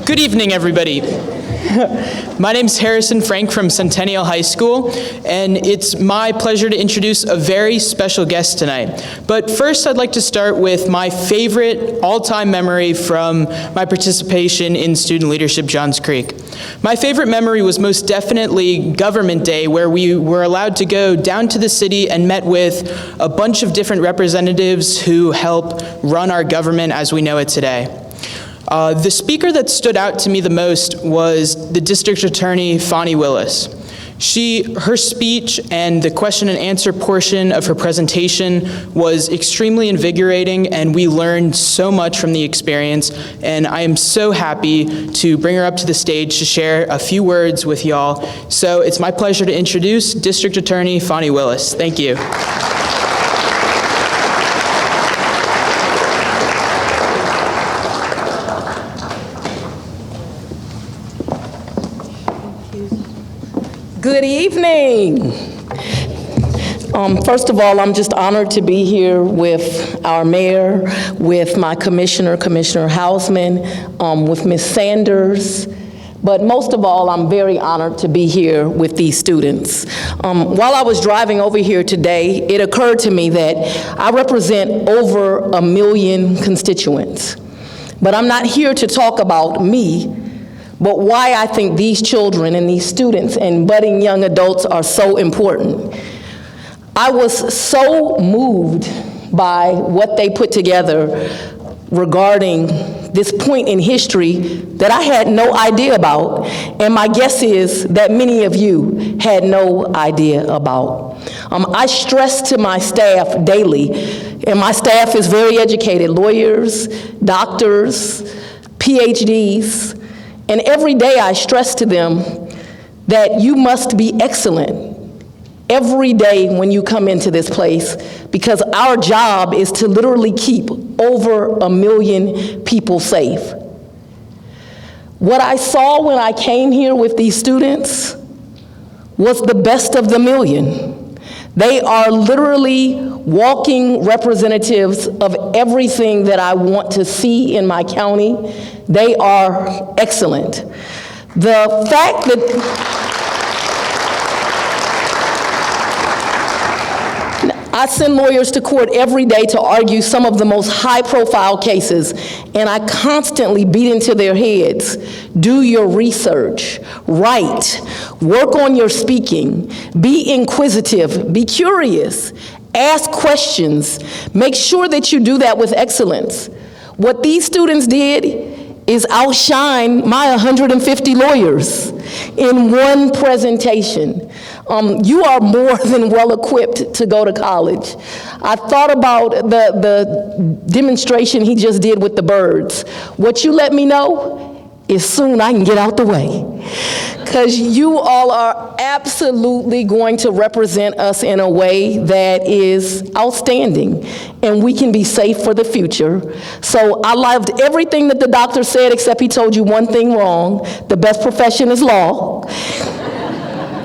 Good evening, everybody. My name's Harrison Frank from Centennial High School, and it's my pleasure to introduce a very special guest tonight. But first, I'd like to start with my favorite all-time memory from my participation in Student Leadership Johns Creek. My favorite memory was most definitely Government Day, where we were allowed to go down to the city and met with a bunch of different representatives who help run our government as we know it today. The speaker that stood out to me the most was the District Attorney, Fani Willis. Her speech and the question and answer portion of her presentation was extremely invigorating, and we learned so much from the experience, and I am so happy to bring her up to the stage to share a few words with y'all. So it's my pleasure to introduce District Attorney Fani Willis. Thank you. Good evening. First of all, I'm just honored to be here with our mayor, with my commissioner, Commissioner Hausman, with Ms. Sanders. But most of all, I'm very honored to be here with these students. While I was driving over here today, it occurred to me that I represent over 1 million constituents. But I'm not here to talk about me, but why I think these children and these students and budding young adults are so important. I was so moved by what they put together regarding this point in history that I had no idea about, and my guess is that many of you had no idea about. I stress to my staff daily, and my staff is very educated, lawyers, doctors, PhDs, and every day I stress to them that you must be excellent every day when you come into this place, because our job is to literally keep over 1 million people safe. What I saw when I came here with these students was the best of the million. They are literally walking representatives of everything that I want to see in my county. They are excellent. The fact that I send lawyers to court every day to argue some of the most high-profile cases, and I constantly beat into their heads, do your research, write, work on your speaking, be inquisitive, be curious, ask questions, make sure that you do that with excellence. What these students did is outshine my 150 lawyers in one presentation. You are more than well equipped to go to college. I thought about the demonstration he just did with the birds. What you let me know is soon I can get out the way, because you all are absolutely going to represent us in a way that is outstanding, and we can be safe for the future. So I loved everything that the doctor said, except he told you one thing wrong. The best profession is law.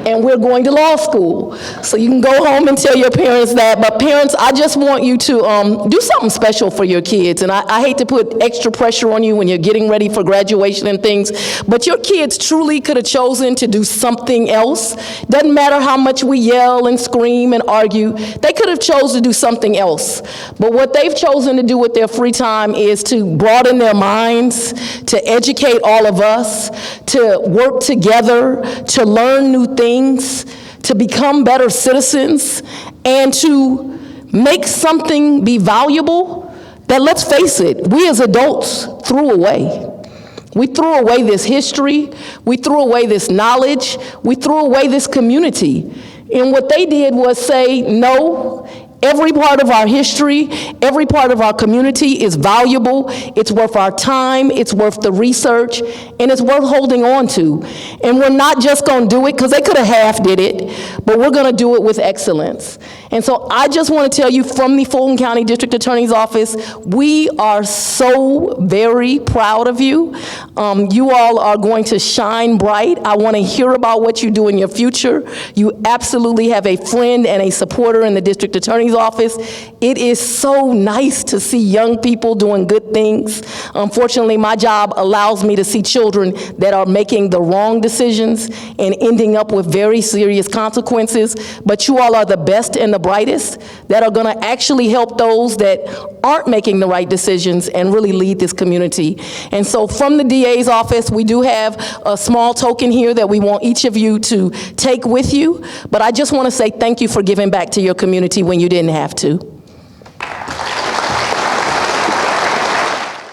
And we're going to law school. So you can go home and tell your parents that. But parents, I just want you to do something special for your kids. And I hate to put extra pressure on you when you're getting ready for graduation and things, but your kids truly could have chosen to do something else. Doesn't matter how much we yell and scream and argue, they could have chosen to do something else. But what they've chosen to do with their free time is to broaden their minds, to educate all of us, to work together, to learn new things, to become better citizens, and to make something be valuable that, let's face it, we as adults threw away. We threw away this history, we threw away this knowledge, we threw away this community. And what they did was say, no, every part of our history, every part of our community is valuable, it's worth our time, it's worth the research, and it's worth holding on to. And we're not just gonna do it, because they could have half did it, but we're gonna do it with excellence. And so I just want to tell you from the Fulton County District Attorney's Office, we are so very proud of you. You all are going to shine bright. I want to hear about what you do in your future. You absolutely have a friend and a supporter in the District Attorney's Office. It is so nice to see young people doing good things. Unfortunately, my job allows me to see children that are making the wrong decisions and ending up with very serious consequences. But you all are the best and the brightest that are going to actually help those that aren't making the right decisions and really lead this community. And so from the DA's office, we do have a small token here that we want each of you to take with you. But I just want to say thank you for giving back to your community when you didn't have to.